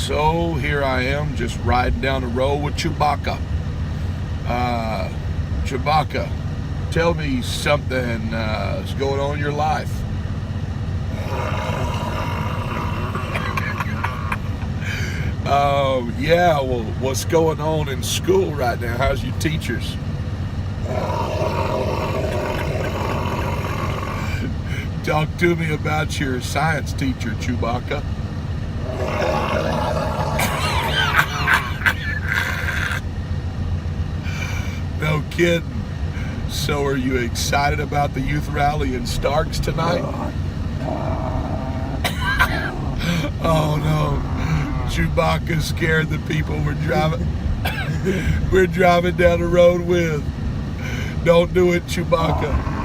So here I am, just riding down the road with Chewbacca. Chewbacca, tell me something is going on in your life. Yeah, well, what's going on in school right now? How's your teachers? Talk to me about your science teacher, Chewbacca. No kidding. So are you excited about the youth rally in Starks tonight? Oh no. Chewbacca's scared the people we're driving down the road with. Don't do it, Chewbacca.